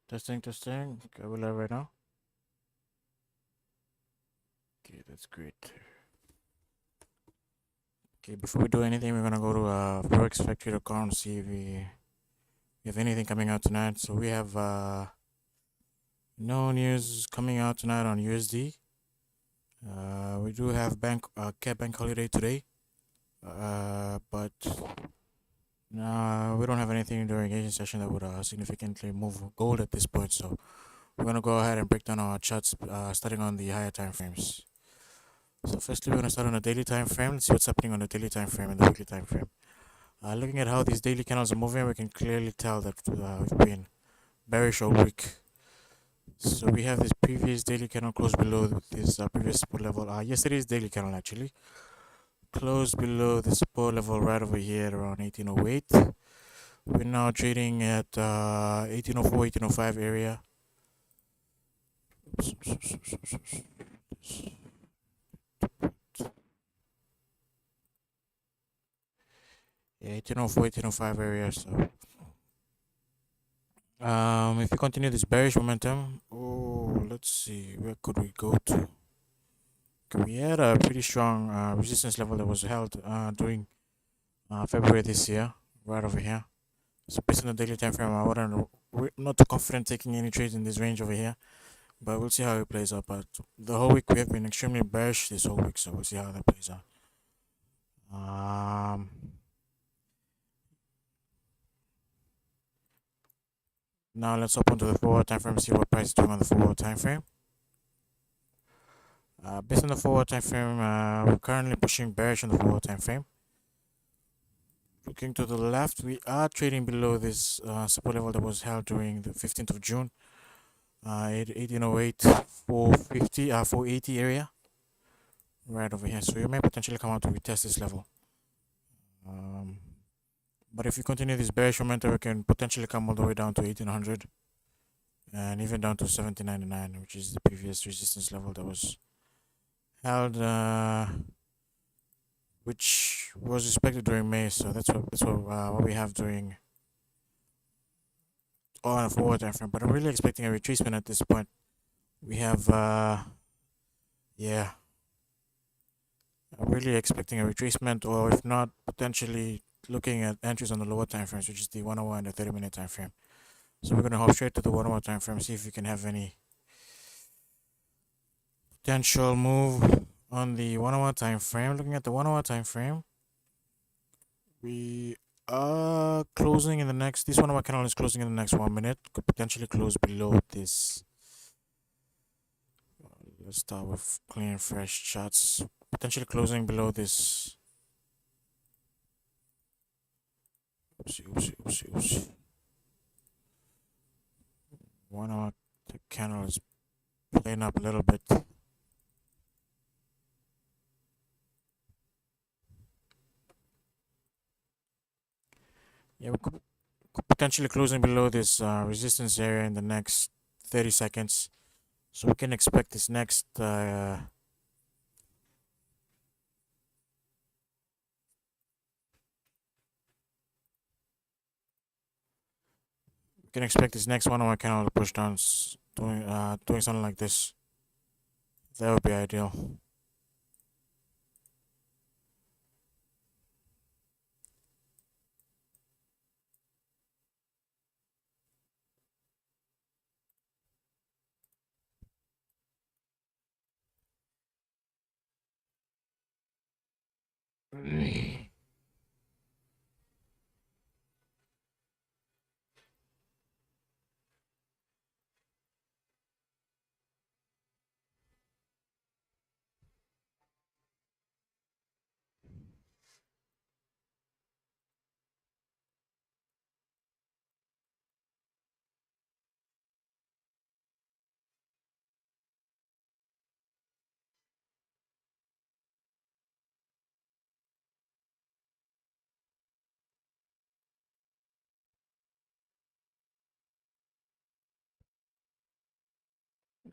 Testing, testing. Okay, we're live right now. Okay, that's great. Okay, before we do anything, we're gonna go to PacificFX.com to see if we have anything coming out tonight. So we have no news coming out tonight on USD. We do have cat bank holiday today, but we don't have anything during Asian session that would significantly move gold at this point. So we're gonna go ahead and break down our charts, starting on the higher time frames. So firstly, we're gonna start on the daily time frame. Let's see what's happening on the daily time frame and the weekly time frame. Looking at how these daily candles are moving, we can clearly tell that we've been bearish all week. So we have this previous daily candle closed below this previous support level. Yesterday's daily candle actually closed below the support level right over here around 1808. We're now trading at 1804, 1805 area. Yeah, 1804, 1805 area. So if we continue this bearish momentum, let's see, where could we go to? Okay, we had a pretty strong resistance level that was held during February this year, right over here. So based on the daily time frame, we're not too confident taking any trades in this range over here, but we'll see how it plays out. But the whole week we have been extremely bearish this whole week, so we'll see how that plays out. Um, Now let's open to the forward time frame, see what price is doing on the forward time frame. Based on the forward time frame, we're currently pushing bearish on the forward time frame. Looking to the left, we are trading below this support level that was held during the 15th of June. 1808, 450, 480 area, right over here. So you may potentially come out to retest this level. But if you continue this bearish momentum, we can potentially come all the way down to 1800 and even down to 1799, which is the previous resistance level that was held, which was expected during May. So that's what we have during on a forward time frame. But I'm really expecting a retracement at this point. We have yeah, I'm really expecting a retracement, or if not, potentially looking at entries on the lower time frames, which is the 1 hour and the 30-minute time frame. So we're gonna hop straight to the 1 hour time frame, see if we can have any potential move on the 1 hour time frame. Looking at the 1 hour time frame, we are closing in the next. This 1 hour candle is closing in the next 1 minute. Could potentially close below this. Let's start with clean, fresh charts. Potentially closing below this. Oopsie, oopsie, oopsie, oopsie. 1 hour candle is playing up a little bit. Yeah, we could potentially closing below this resistance area in the next 30 seconds. So we can expect this next we can expect this next 1 hour candle to push down, doing something like this. That would be ideal.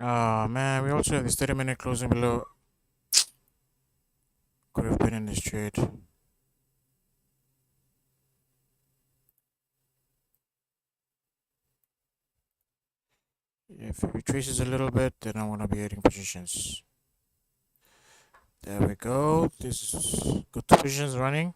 Man, we also have this 30-minute closing below. Could have been in this trade. If it retraces a little bit, then I'm gonna be adding positions. There we go. This is good positions running.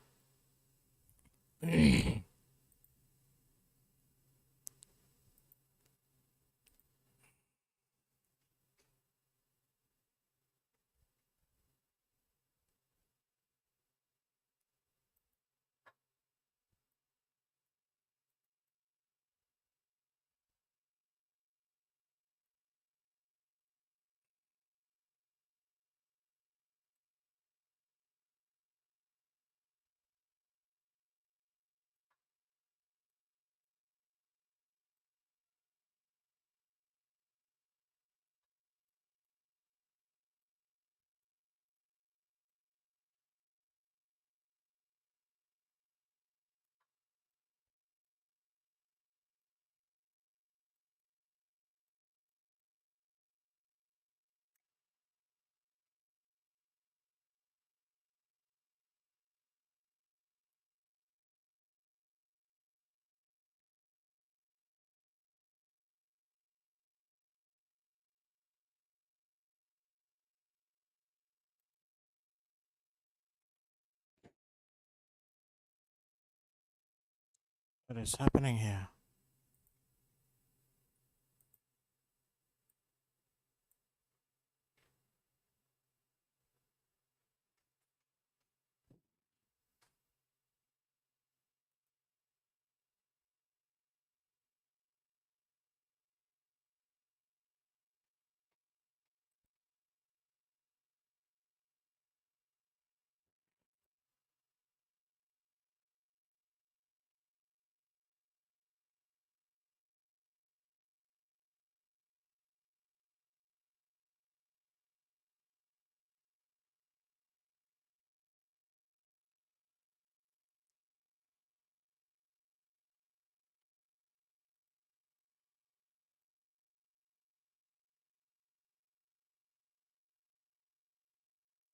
What is happening here?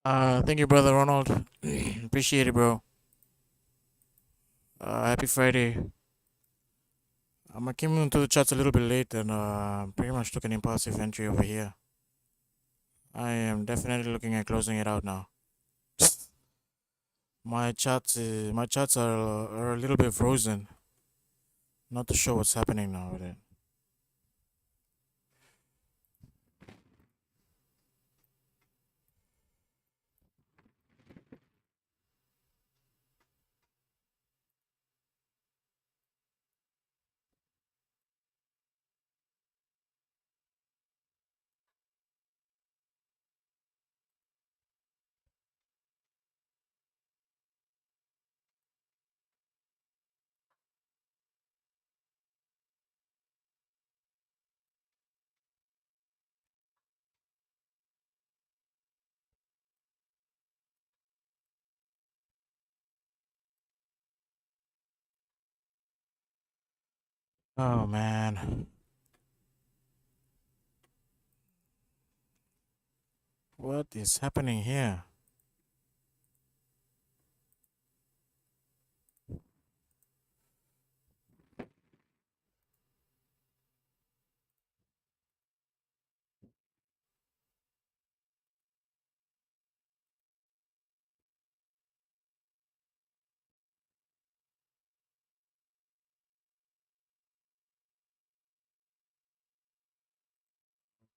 Thank you, brother Ronald. Appreciate it, bro. Happy Friday. I came into the chats a little bit late and pretty much took an impulsive entry over here. I am definitely looking at closing it out now. My chats are a little bit frozen. Not too sure what's happening now with it. Oh man, what is happening here?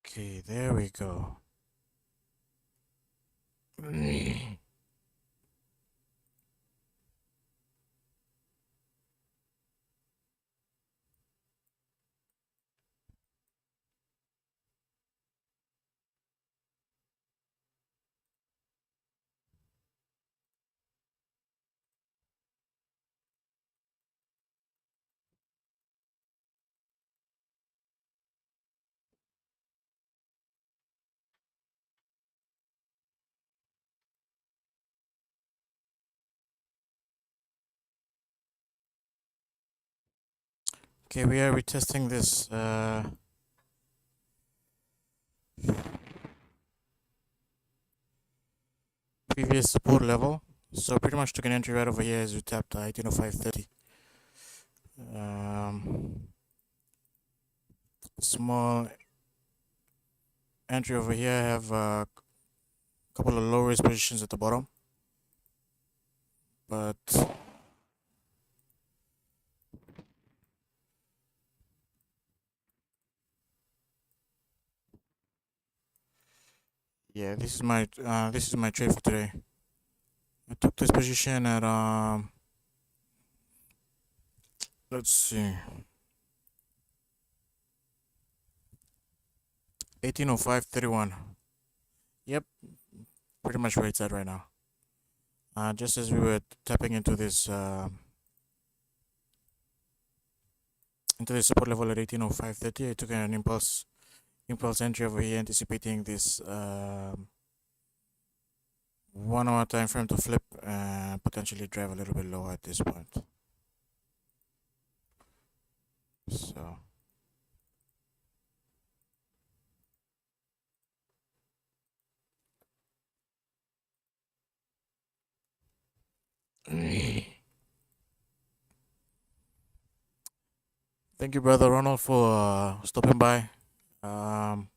Okay, there we go. Okay, we are retesting this. previous support level. So pretty much took an entry right over here as we tapped 1805.30. Um, Small entry over here. I have a couple of low risk positions at the bottom, but yeah, this is my trade for today. I took this position at let's see, 1805.31. Yep, pretty much where it's at right now. Just as we were tapping into this support level at 1805.30, I took an impulse entry over here, anticipating this 1 hour time frame to flip and potentially drive a little bit lower at this point. So thank you, brother Ronald, for stopping by. Um,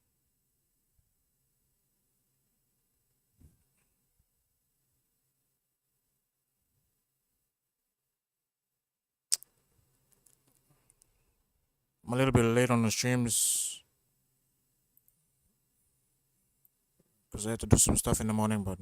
I'm a little bit late on the streams because I had to do some stuff in the morning, but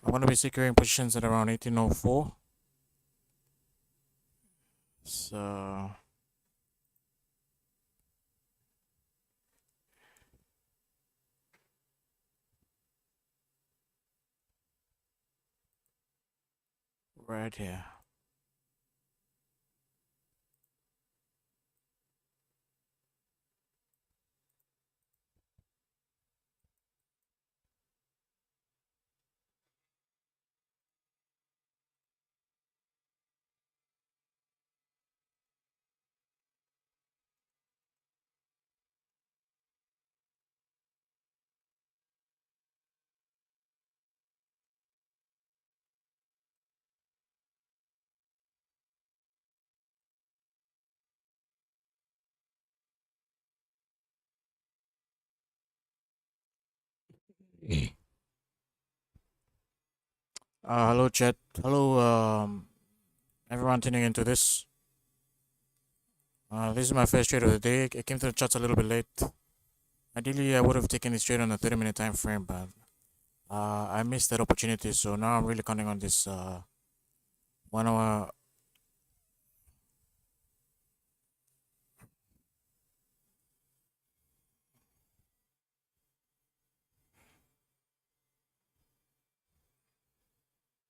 I'm gonna be securing positions at around 1804. So right here. Hello, chat. Hello, everyone tuning into this. This is my first trade of the day. I came to the charts a little bit late. Ideally, I would have taken this trade on a 30-minute time frame, but I missed that opportunity. So now I'm really counting on this 1 hour.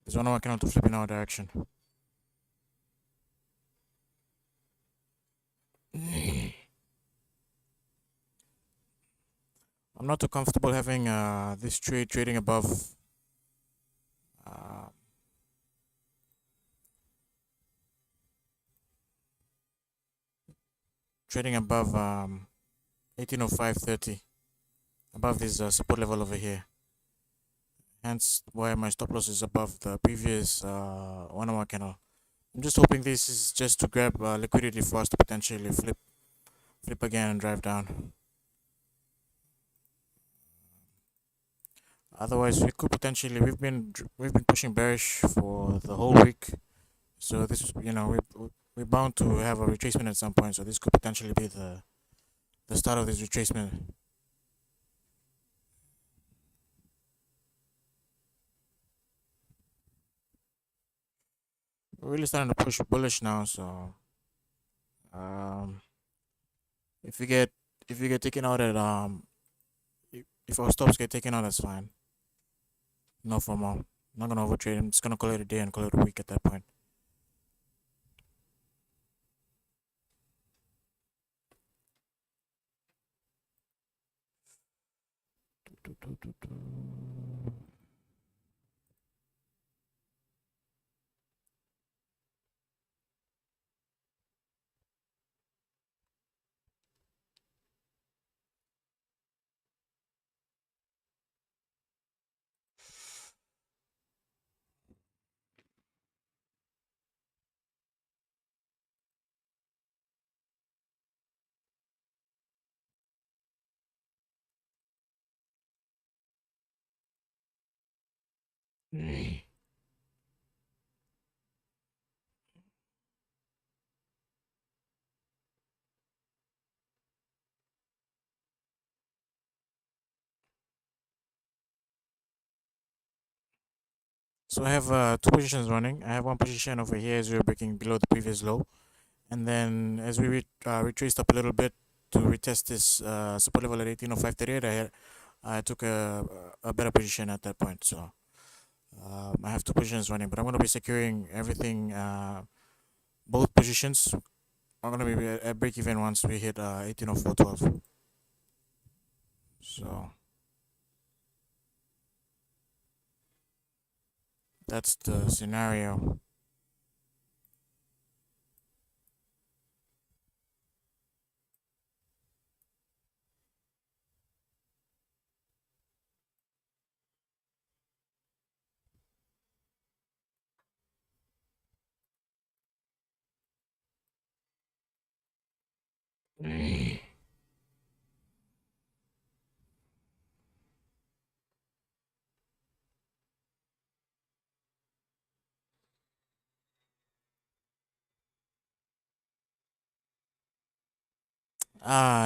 This 1 hour candle to flip in our direction. I'm not too comfortable having this trade trading above uh, trading above 1805.30, above this support level over here. Hence why my stop loss is above the previous 1 hour candle. I'm just hoping this is just to grab liquidity for us to potentially flip again and drive down. Otherwise, we could potentially we've been pushing bearish for the whole week. So this is, we're bound to have a retracement at some point. So this could potentially be the start of this retracement. We're really starting to push bullish now. So um, if we get if we get taken out at if our stops get taken out, that's fine. No FOMO. I'm not gonna overtrade. I'm just gonna call it a day and call it a week at that point. So I have two positions running. I have one position over here as we're breaking below the previous low, and then as we retraced up a little bit to retest this support level at 1805.38, I took a better position at that point. So I have two positions running, but I'm going to be securing everything. Both positions are going to be at break even once we hit 1804.12. So that's the scenario.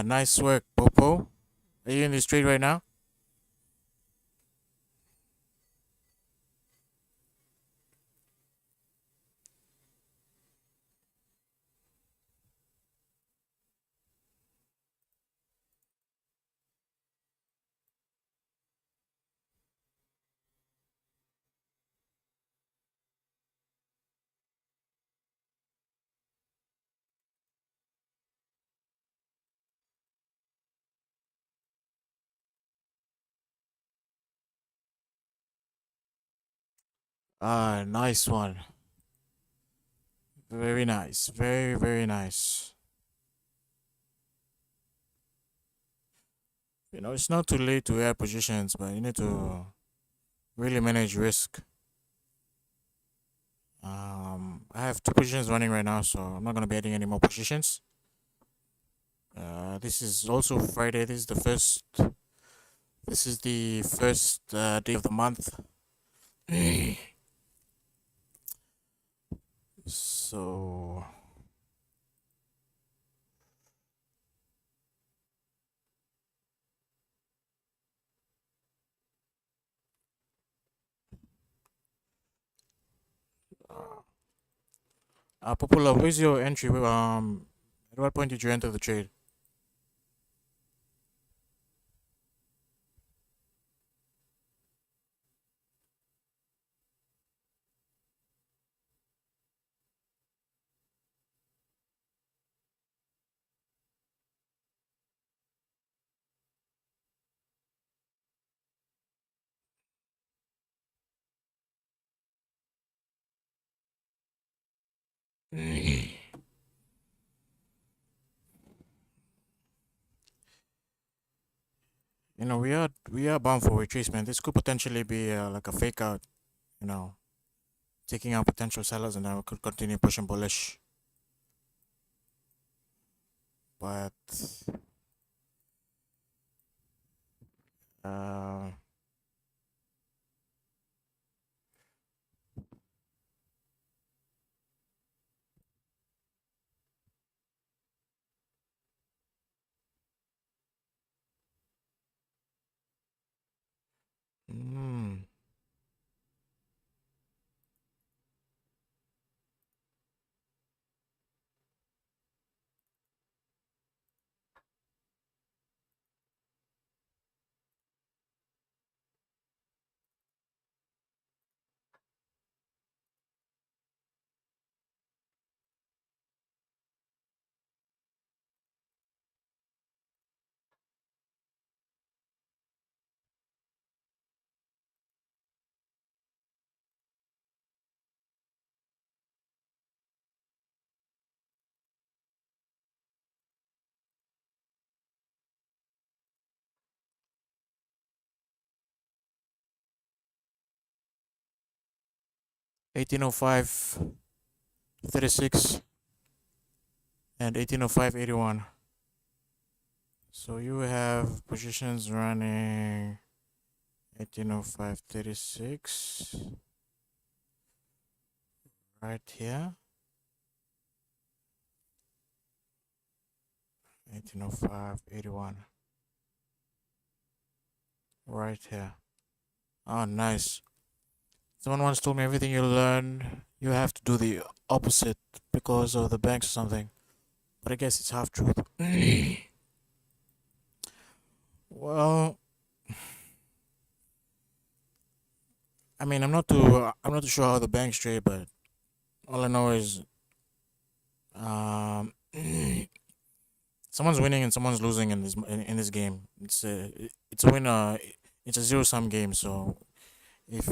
Nice work, Popo. Are you in this trade right now? Ah, nice one. Very nice. Very, very nice. It's not too late to add positions, but you need to really manage risk. I have two positions running right now, so I'm not gonna be adding any more positions. This is also Friday. This is the first. This is the first day of the month. So, Popular, where's your entry? At what point did you enter the trade? We are bound for retracement. This could potentially be like a fake out. You know, taking out potential sellers, and then we could continue pushing bullish. But uh, mm, 1805, 36, and 1805.81. So you have positions running 1805.36 right here, 1805.81 right here. Oh, nice. Someone once told me everything you learn, you have to do the opposite because of the banks or something. But I guess it's half truth. Well, I mean, I'm not too sure how the banks trade, but all I know is um, someone's winning and someone's losing in this game. It's a winner. It's a zero sum game. So if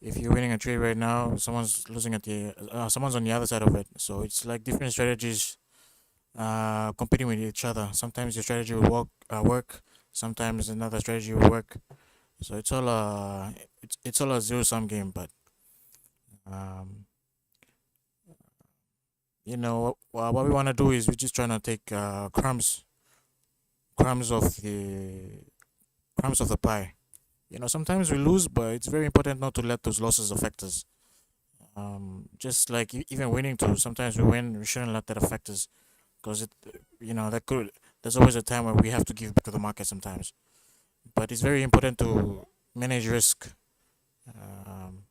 if you're winning a trade right now, someone's losing at the someone's on the other side of it. So it's like different strategies competing with each other. Sometimes your strategy will work. Sometimes another strategy will work. So it's all a zero sum game. But um, what we want to do is we're just trying to take crumbs of the pie. Sometimes we lose, but it's very important not to let those losses affect us. Just like even winning too, sometimes we win, we shouldn't let that affect us because that could. There's always a time where we have to give back to the market sometimes, but it's very important to manage risk. Um,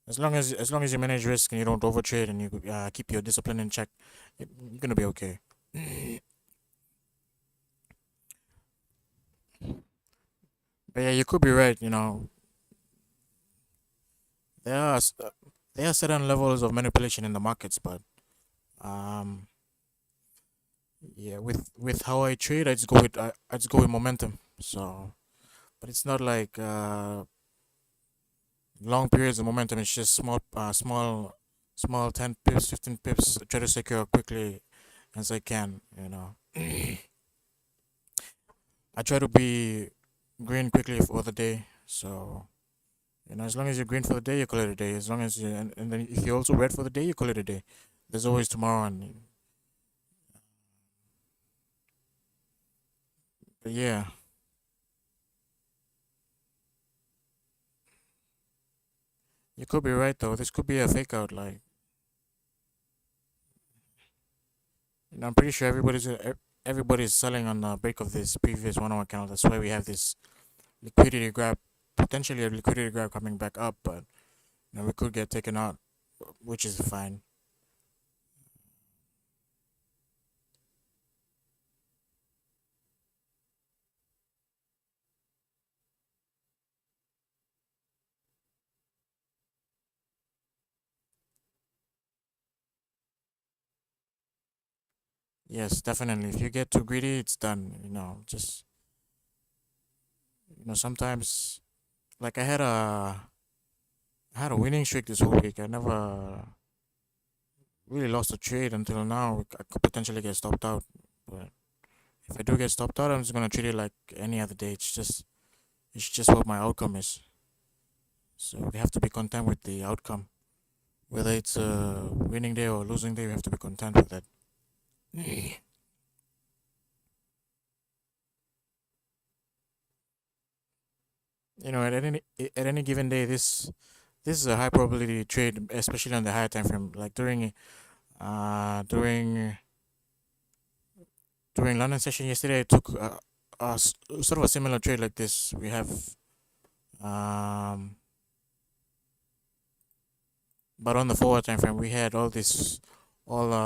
as long as you manage risk and you don't overtrade and you keep your discipline in check, you're gonna be okay. But yeah, you could be right. There are there are certain levels of manipulation in the markets, but um, yeah, with how I trade, I just go with momentum. So, but it's not like Long periods of momentum, it's just small 10 pips, 15 pips. Try to secure quickly as I can. I try to be green quickly for the day. So as long as you're green for the day, you call it a day. As long as you and then if you're also red for the day, you call it a day. There's always tomorrow, and but yeah, you could be right though. This could be a fake out. Like I'm pretty sure everybody's selling on the break of this previous 1 hour candle. That's why we have this liquidity grab, potentially a liquidity grab coming back up, but we could get taken out, which is fine. Yes, definitely. If you get too greedy, it's done. Just sometimes like I had a winning streak this whole week. I never really lost a trade until now. I could potentially get stopped out, but if I do get stopped out, I'm just gonna treat it like any other day. It's just what my outcome is. So we have to be content with the outcome, whether it's a winning day or a losing day. We have to be content with that. At any given day, this is a high probability trade, especially on the higher time frame. Like during London session yesterday, I took sort of a similar trade like this. We have um, but on the forward time frame, we had all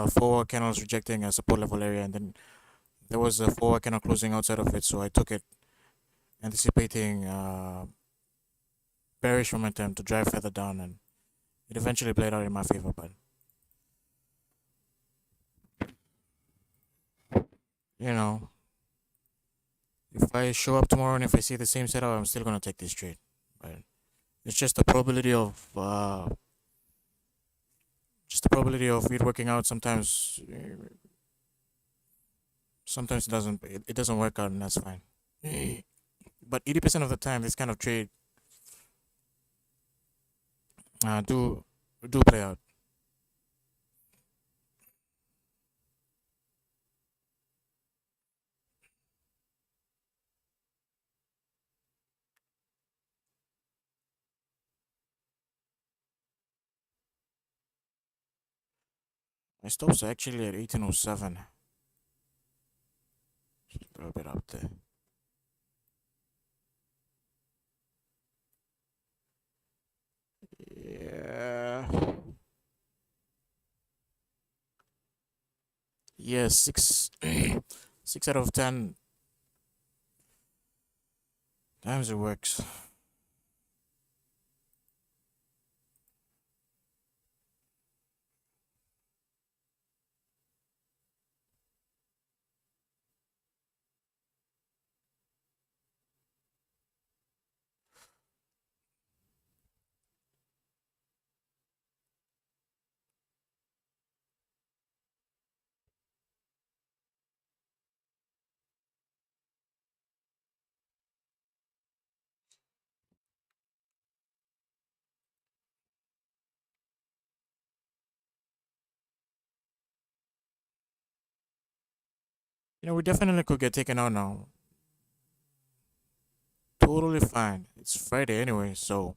forward candles rejecting a support level area, and then there was a forward candle closing outside of it. So I took it, anticipating bearish momentum to drive further down, and it eventually played out in my favor. But you know, if I show up tomorrow and if I see the same setup, I'm still gonna take this trade. But it's just the probability of it working out. Sometimes it doesn't work out, and that's fine. But 80% of the time, this kind of trade do play out. My stops are actually at 1807, a little bit up there. Yeah. Yeah, six, 6 out of 10 times it works. We definitely could get taken out now. Totally fine. It's Friday anyway, so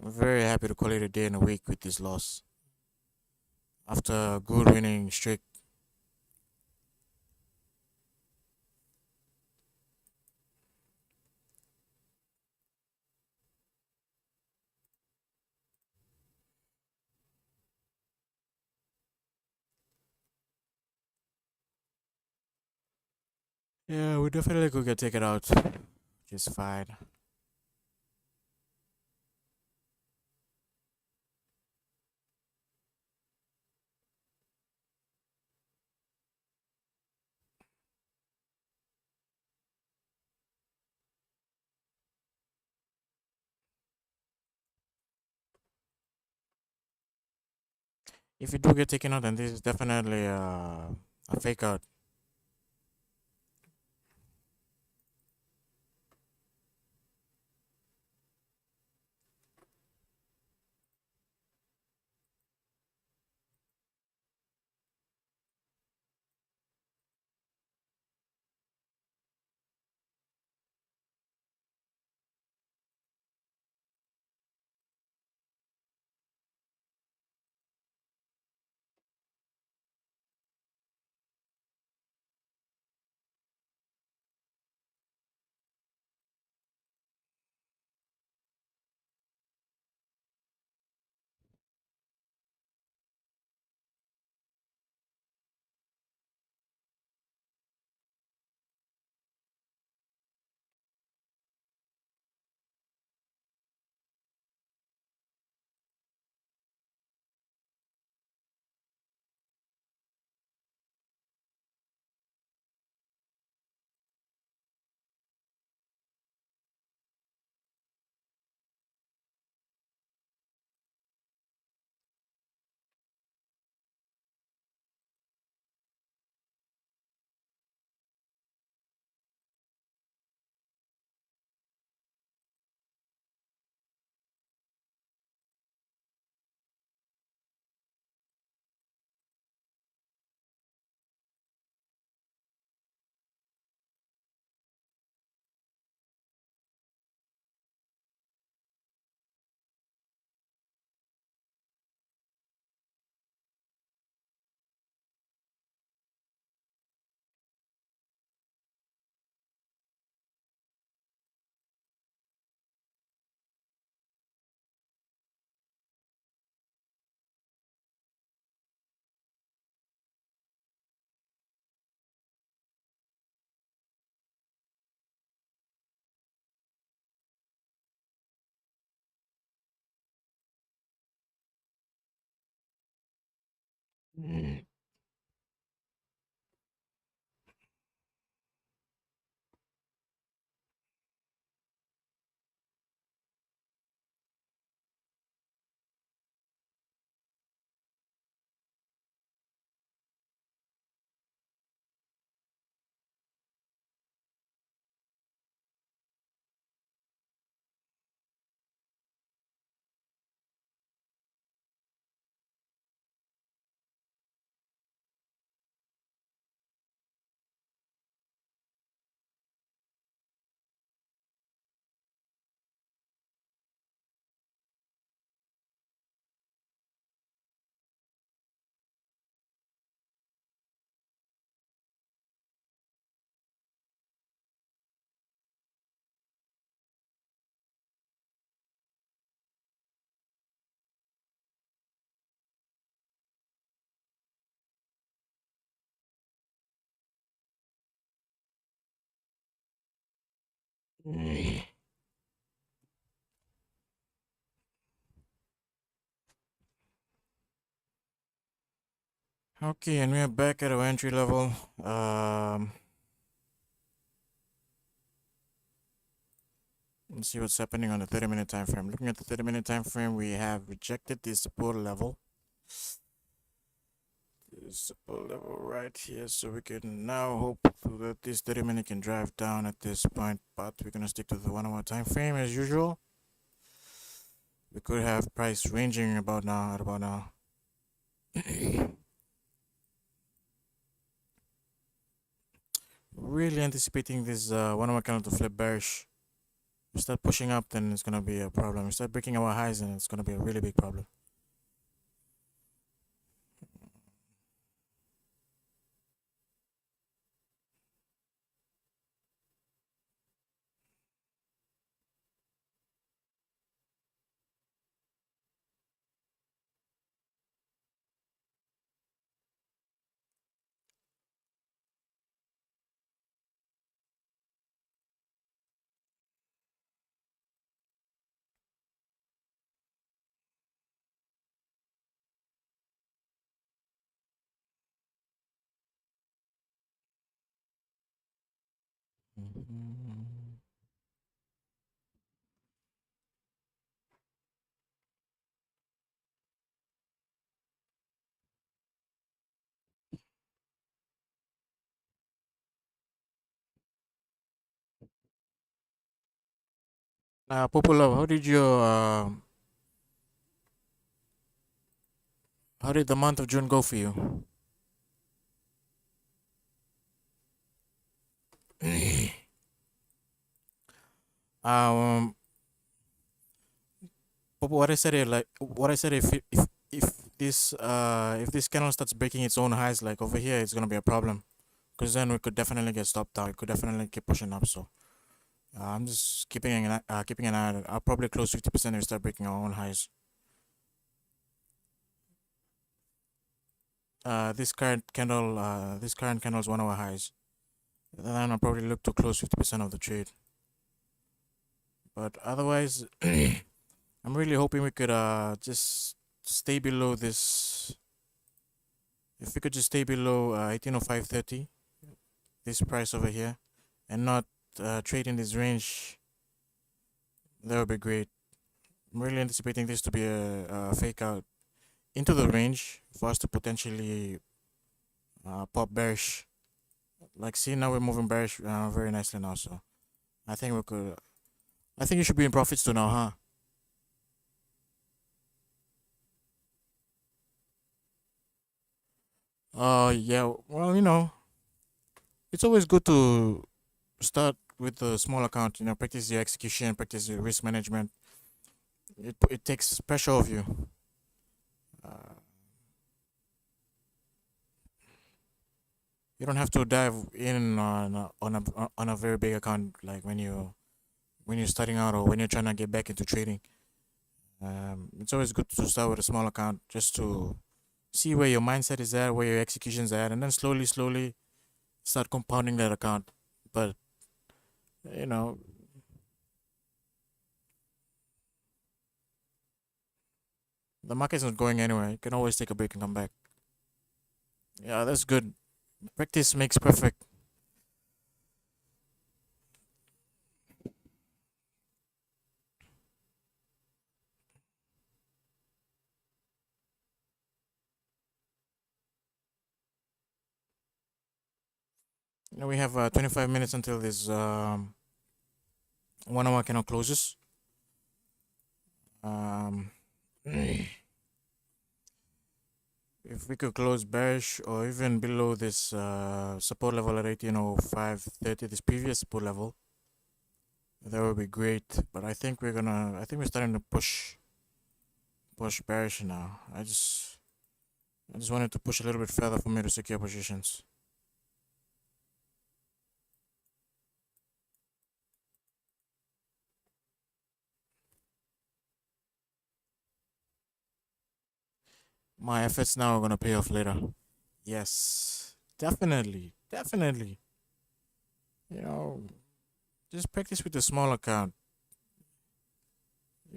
I'm very happy to call it a day and a week with this loss. After a good winning streak. Yeah, we definitely could get taken out. Just fine. If you do get taken out, then this is definitely a fake out. Okay, and we are back at our entry level. Um, let's see what's happening on the 30-minute time frame. Looking at the 30-minute time frame, we have rejected the support level. This support level right here, so we can now hope that this 30-minute can drive down at this point, but we're gonna stick to the 1 hour time frame as usual. We could have price ranging about now at about now. Really anticipating this 1 hour candle to flip bearish. We start pushing up, then it's gonna be a problem. We start breaking our highs, and it's gonna be a really big problem. Mhm. Popolo, how did the month of June go for you? um, Popo, what I said, what I said, if if this candle starts breaking its own highs, like over here, it's gonna be a problem. Because then we could definitely get stopped down. We could definitely keep pushing up. So I'm just keeping an eye on it. I'll probably close 50% if we start breaking our own highs. This current candle is one of our highs. Then I'll probably look to close 50% of the trade. But otherwise, I'm really hoping we could just stay below this. If we could just stay below 1805.30, this price over here, and not trade in this range, that would be great. I'm really anticipating this to be a fake out into the range for us to potentially pop bearish. Like, see, now we're moving bearish very nicely now. So I think we could. I think you should be in profits too now, huh? Yeah. Well, it's always good to start with a small account. Practice your execution, practice your risk management. It takes pressure off you. Uh, you don't have to dive in on a very big account like when you're starting out or when you're trying to get back into trading. It's always good to start with a small account just to see where your mindset is at, where your execution's at, and then slowly start compounding that account. But you know, the market's not going anywhere. You can always take a break and come back. Yeah, that's good. Practice makes perfect. We have 25 minutes until this 1 hour candle closes. Um, if we could close bearish or even below this support level at 1805.30, this previous support level, that would be great. But I think we're starting to push bearish now. I just wanted to push a little bit further for me to secure positions. My efforts now are gonna pay off later. Yes, definitely. You know, just practice with the small account.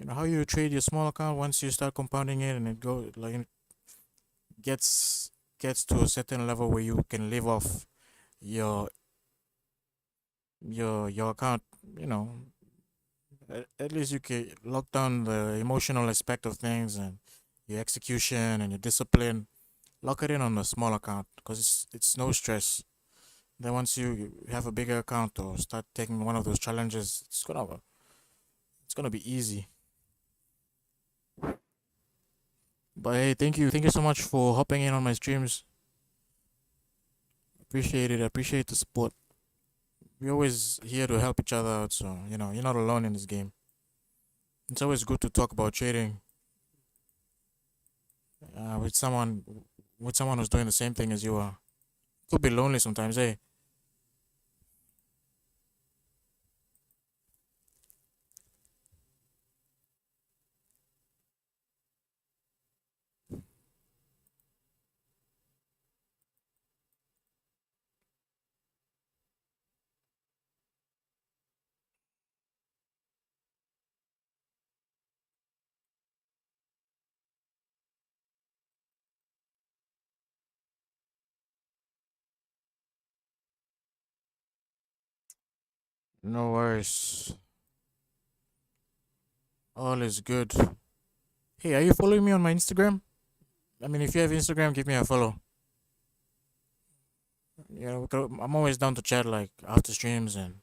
How you trade your small account once you start compounding it and it go like it gets to a certain level where you can live off your your account. You know, at least you can lock down the emotional aspect of things and your execution and your discipline. Lock it in on a small account because it's no stress. Then once you have a bigger account or start taking one of those challenges, it's gonna be easy. But hey, thank you so much for hopping in on my streams. Appreciate it. Appreciate the support. We're always here to help each other out, so you're not alone in this game. It's always good to talk about trading with someone who's doing the same thing as you are. Could be lonely sometimes, eh? No worries. All is good. Hey, are you following me on my Instagram? I mean, if you have Instagram, give me a follow. I'm always down to chat like after streams and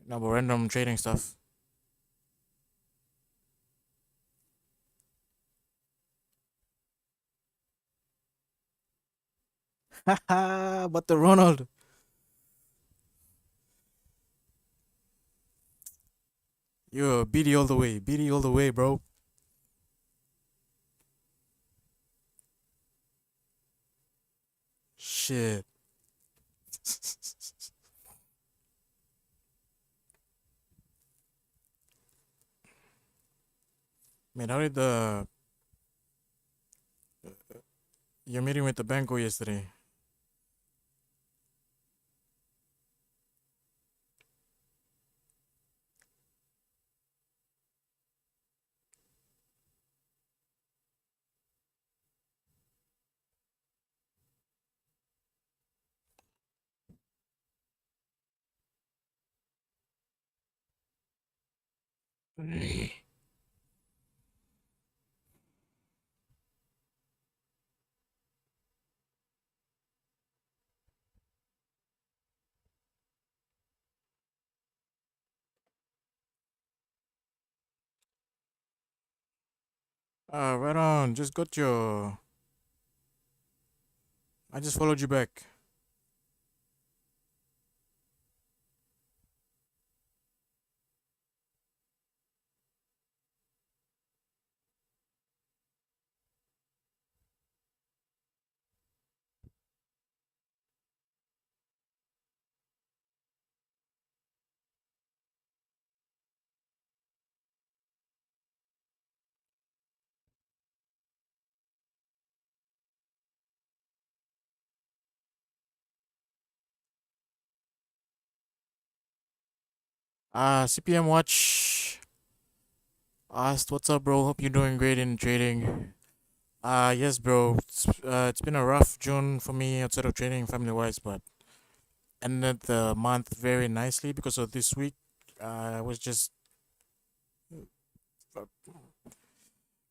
No, but random trading stuff. But the Ronald, you're BD all the way, BD all the way, bro. Shit. Man, how did the your meeting with the bank go yesterday? Right on. Just got your. I just followed you back. CPM Watch asked, "What's up, bro? Hope you're doing great in trading." Yes, bro. It's been a rough June for me outside of trading, family wise, but ended the month very nicely because of this week. It was just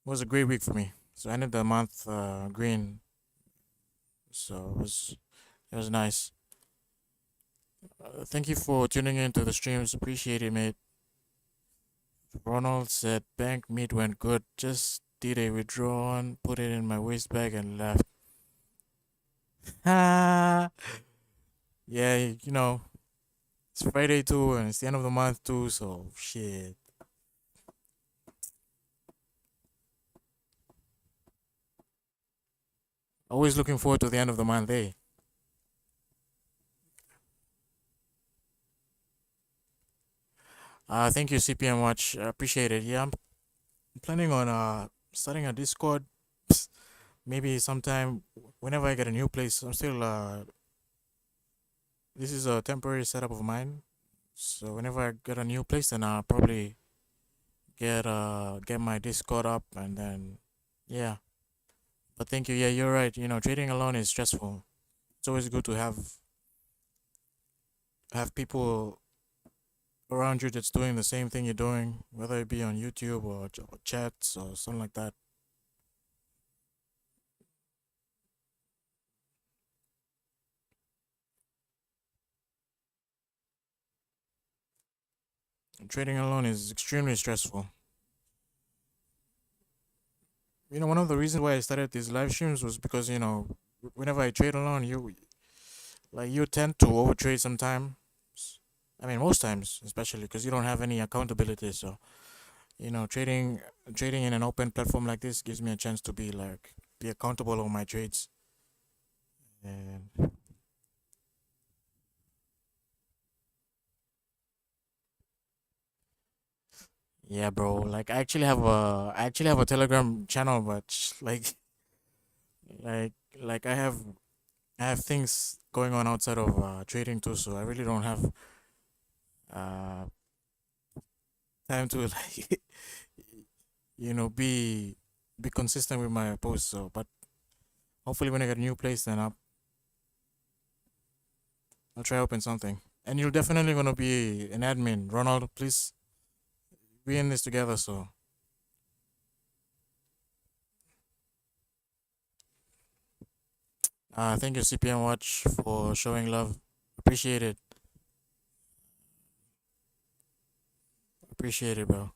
was a great week for me. So I ended the month green. So it was nice. Thank you for tuning in to the streams. Appreciate it, mate. Ronald said bank meet went good. Just did a withdrawal, put it in my waist bag and left. Ah, yeah, it's Friday too, and it's the end of the month too. So shit. Always looking forward to the end of the month, eh? Thank you, CPM Watch. Appreciate it. Yeah, I'm planning on starting a Discord. Maybe sometime whenever I get a new place. I'm still this is a temporary setup of mine. So whenever I get a new place, then I'll probably get my Discord up and then yeah. But thank you. Yeah, you're right. Trading alone is stressful. It's always good to have people around you that's doing the same thing you're doing, whether it be on YouTube or chats or something like that. Trading alone is extremely stressful. One of the reasons why I started these live streams was because whenever I trade alone, you tend to overtrade sometimes. I mean, most times, especially because you don't have any accountability. So trading in an open platform like this gives me a chance to be accountable on my trades. And yeah, bro. Like I actually have a Telegram channel, but like like I have things going on outside of trading too, so I really don't have uh time to be consistent with my posts. So, but hopefully when I get a new place, then I'll try open something. And you're definitely gonna be an admin, Ronald. Please, we in this together. So, thank you, CPM Watch, for showing love. Appreciate it. Appreciate it, bro.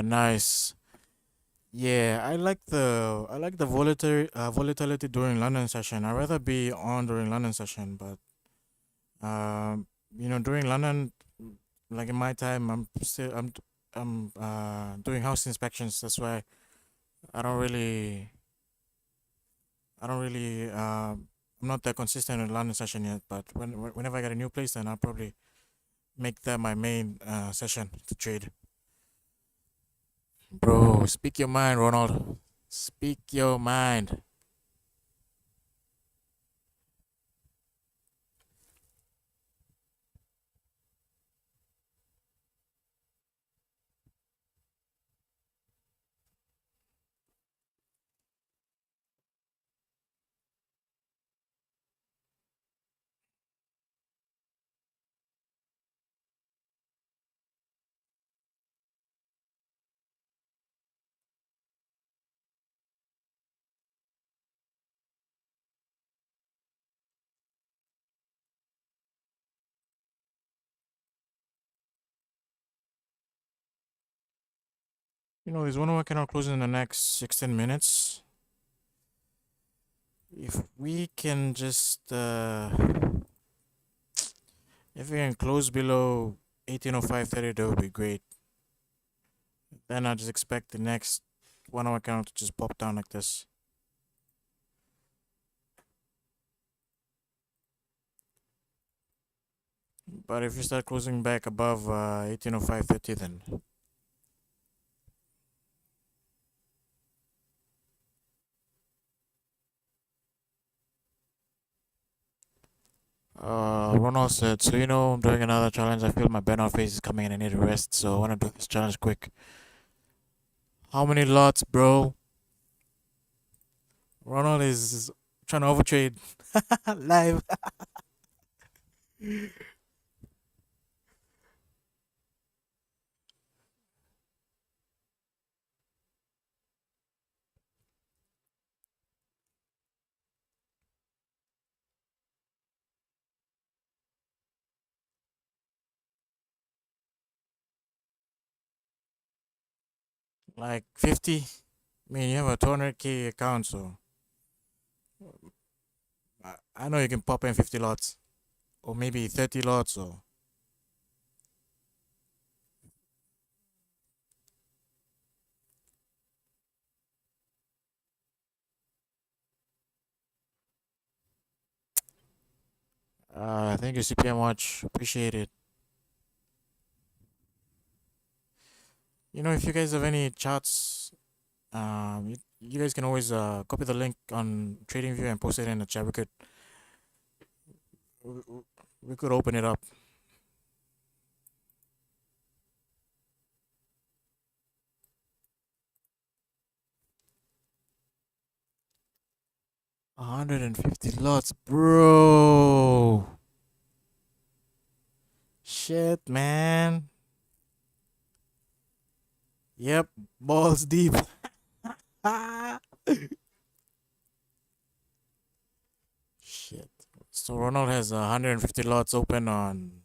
Nice. Yeah, I like the volatility during London session. I'd rather be on during London session, but during London, like in my time, I'm doing house inspections. That's why I don't really I don't really I'm not that consistent in London session yet. But whenever I get a new place, then I'll probably make that my main session to trade. Bro, speak your mind, Ronald. Speak your mind. There's one more cannot close in the next 16 minutes. If we can just, if we can close below 18:05:30, that would be great. Then I just expect the next 1 hour candle to just pop down like this. But if you start closing back above 18:05:30, then Ronald said, so I'm doing another challenge. I feel my burnout phase is coming and I need a rest, so I want to do this challenge quick. How many lots, bro? Ronald is trying to overtrade live. Like 50. I mean, you have a 200K account, so I know you can pop in 50 lots or maybe 30 lots or 'Thank you, CPM Watch. Appreciate it. If you guys have any charts, you guys can always copy the link on TradingView and post it in the chat. We could open it up. 150 lots, bro. Shit, man. Yep, balls deep. Shit. So Ronald has 150 lots open on.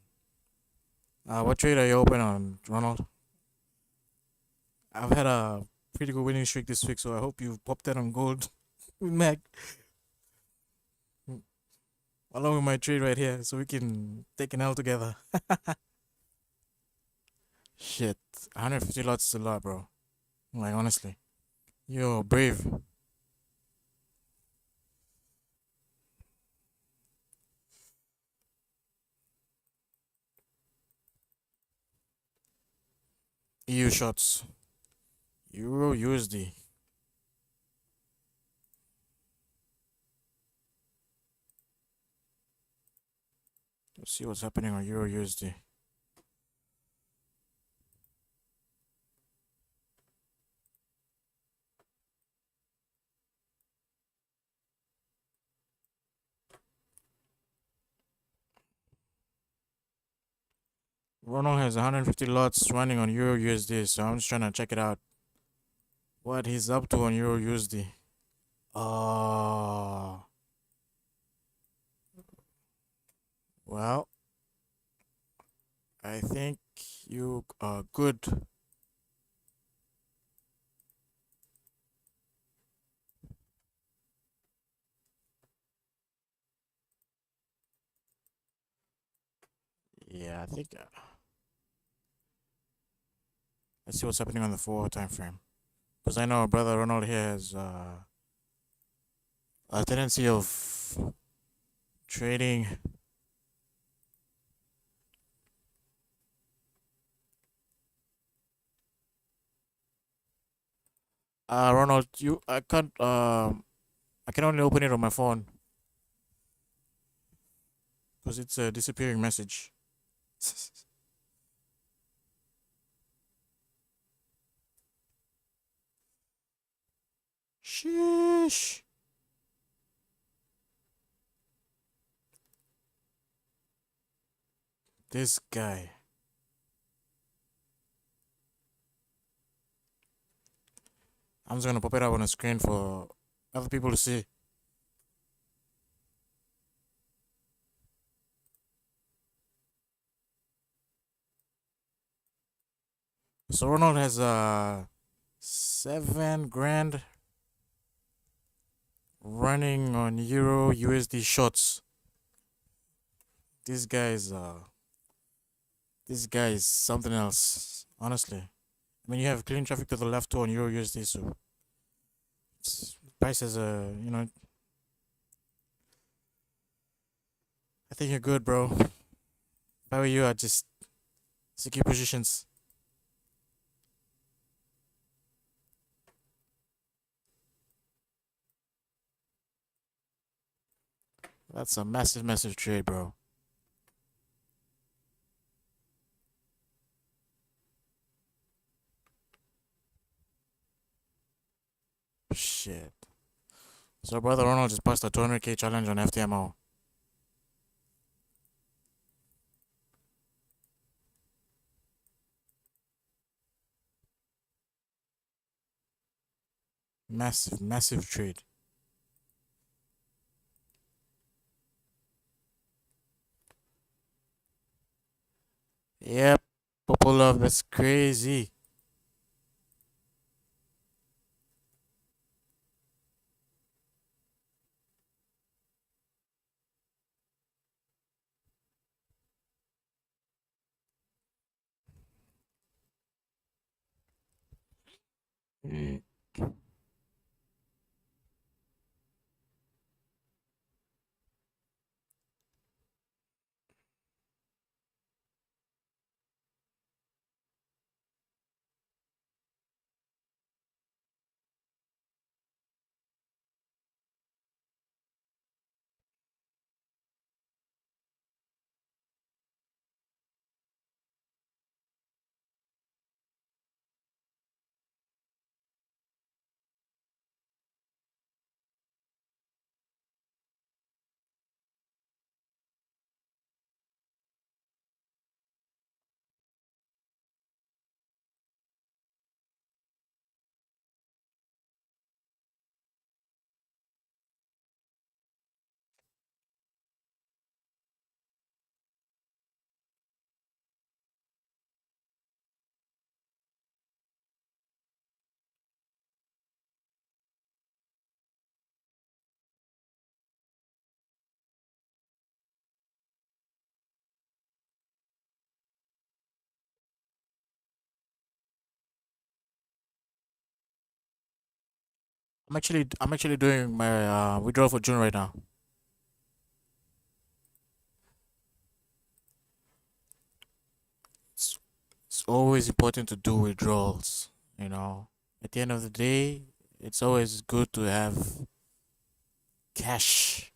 What trade are you open on, Ronald? I've had a pretty good winning streak this week, so I hope you've popped that on gold with Mac, along with my trade right here, so we can take an L together. Shit, 150 lots is a lot, bro. Like, honestly. Yo, brave. EU shots. Euro USD. Let's see what's happening on Euro USD. Ronald has 150 lots running on Euro USD, so I'm just trying to check it out. What he's up to on Euro USD. Uh, well, I think you are good. Yeah, I think. Let's see what's happening on the 4 time frame. Because I know brother Ronald here has a tendency of trading. Ronald, I can only open it on my phone because it's a disappearing message. Sheesh. This guy. I'm just gonna pop it up on the screen for other people to see. So Ronald has 7 grand running on Euro USD shots. This guy is this guy is something else. Honestly, I mean you have clean traffic to the left too on Euro USD, so price is I think you're good, bro. If I were you, I'd just secure positions. That's a massive, massive trade, bro. Shit. So brother Ronald just passed a 200k challenge on FTMO. Massive, massive trade. Yep. Popolov, that's crazy. Mm. I'm actually doing my withdrawal for June right now. It's, it's always important to do withdrawals, you know. At the end of the day, it's always good to have cash.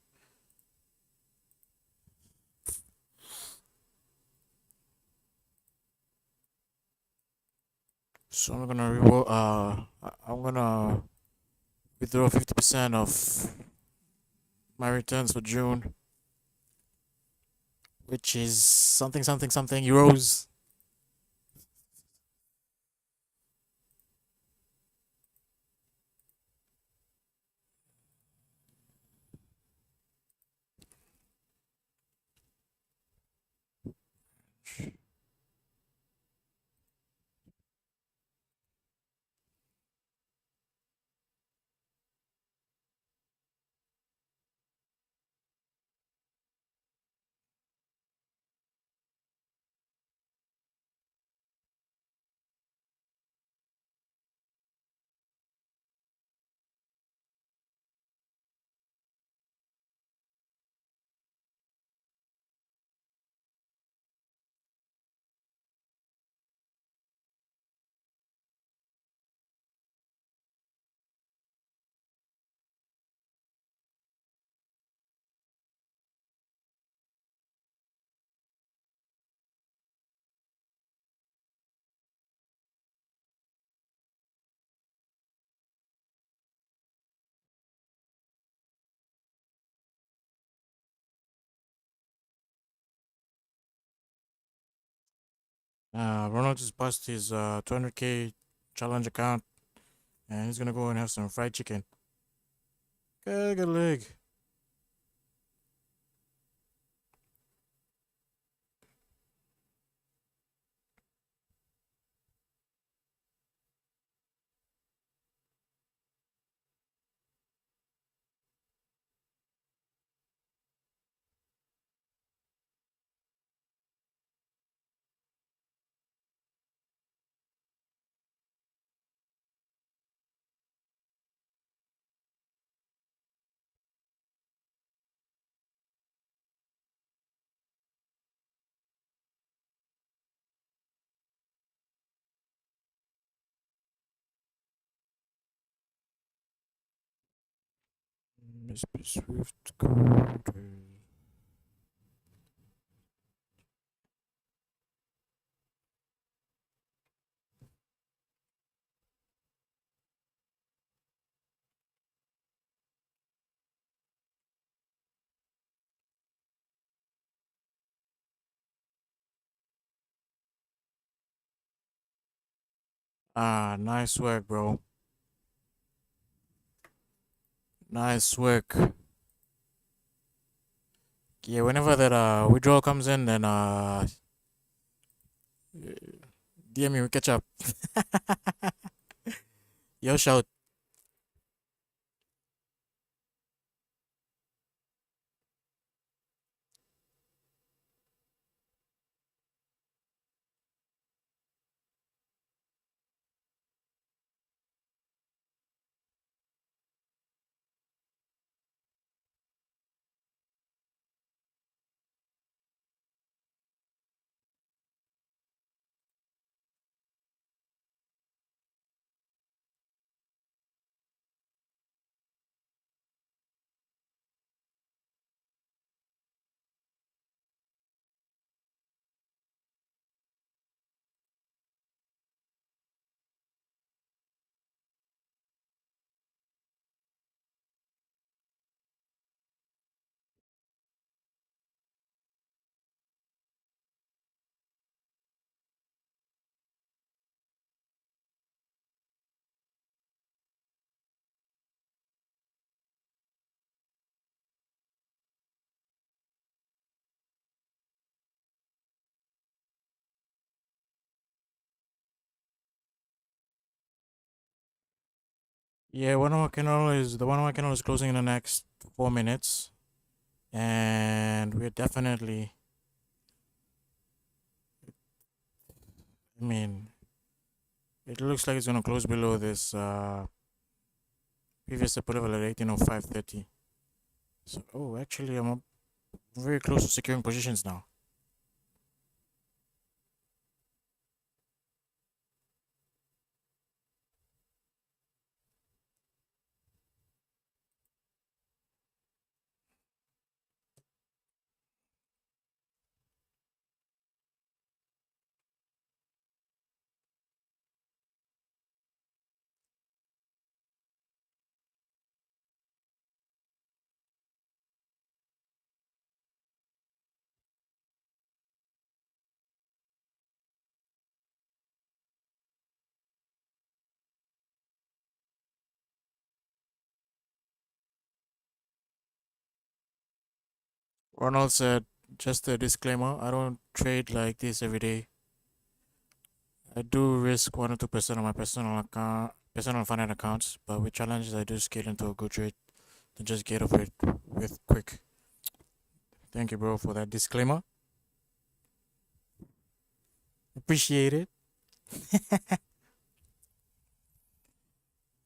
So I'm gonna reward. I'm gonna withdraw 50% of my returns for June, which is something euros. Ronald just passed his 200k challenge account, and he's gonna go and have some fried chicken. Good leg. Mr. Swift code. Nice work, bro. Nice work. Yeah, whenever that withdrawal comes in, then DM me, we catch up. Yo, shout. Yeah, one of my channel is the one of my channel is closing in the next 4 minutes, and we're definitely. I mean, it looks like it's gonna close below this previous support level at 1805.30. So, oh, actually, I'm very close to securing positions now. Ronald said, just a disclaimer, I don't trade like this every day. I do risk 1 or 2% of my personal finance accounts, but with challenges, I do scale into a good trade to just get over it with quick. Thank you, bro, for that disclaimer. Appreciate it.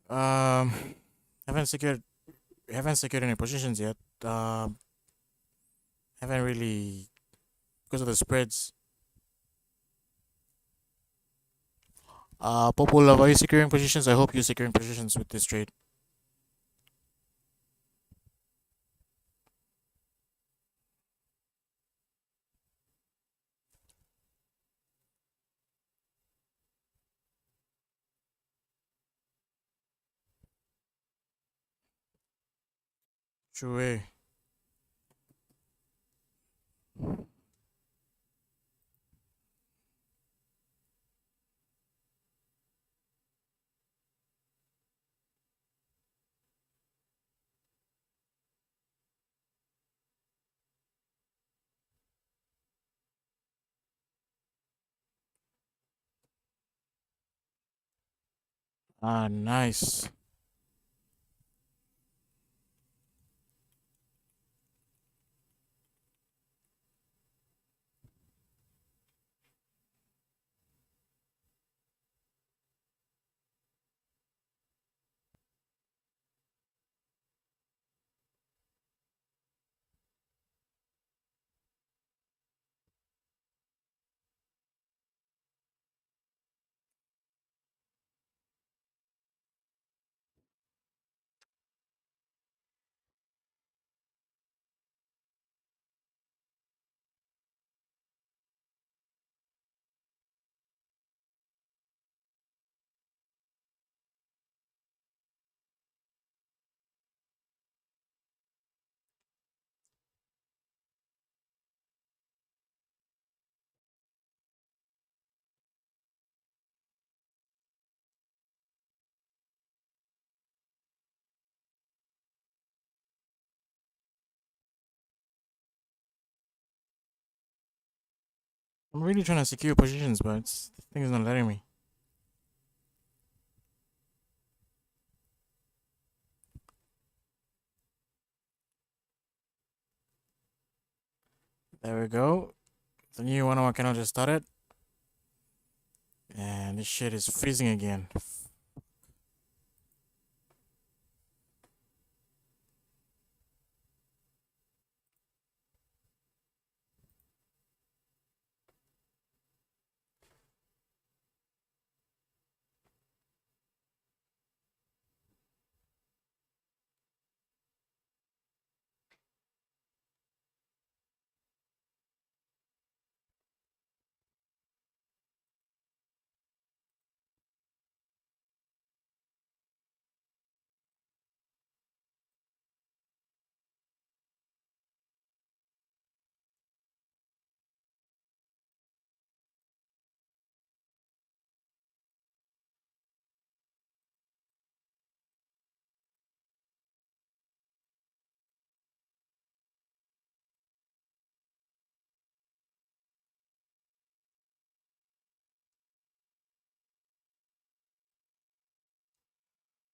Um, haven't secured haven't secured any positions yet. Haven't really because of the spreads. Popul Love, are you securing positions? I hope you're securing positions with this trade. Sure. Ah, nice. I'm really trying to secure positions, but the thing is not letting me. There we go. The new 1 hour candle just started, and this shit is freezing again.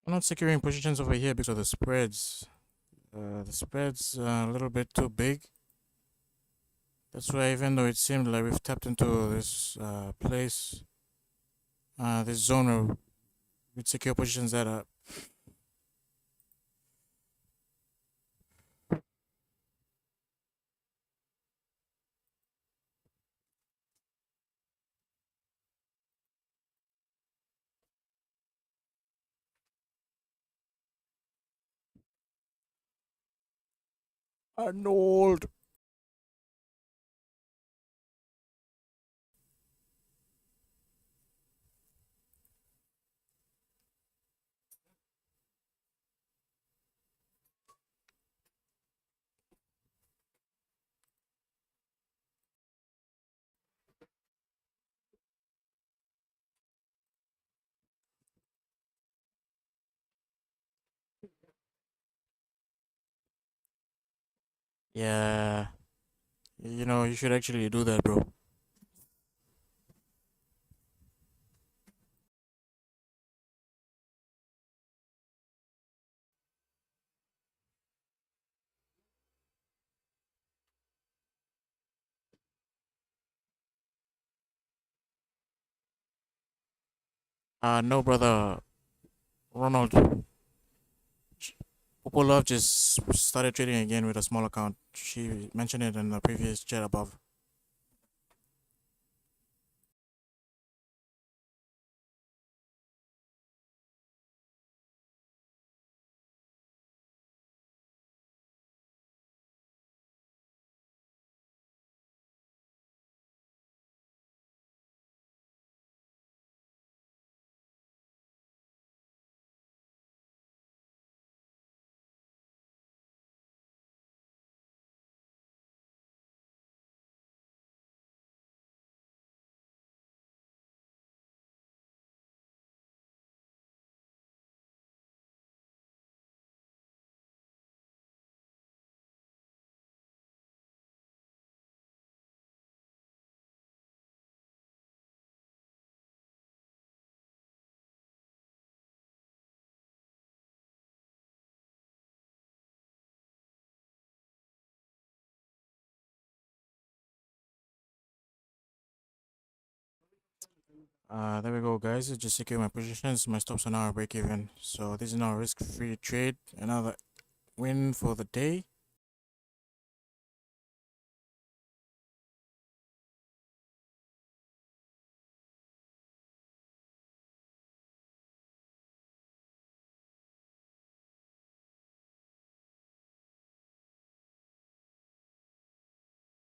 I'm not securing positions over here because of the spreads. The spreads are a little bit too big. That's why, even though it seemed like we've tapped into this this zone where with secure positions that are annulled. Yeah. You should actually do that, bro. No, brother. Ronald. Popolov just started trading again with a small account. She mentioned it in the previous chat above. There we go, guys. I just secure my positions. My stops are now break even. So this is now a risk-free trade. Another win for the day.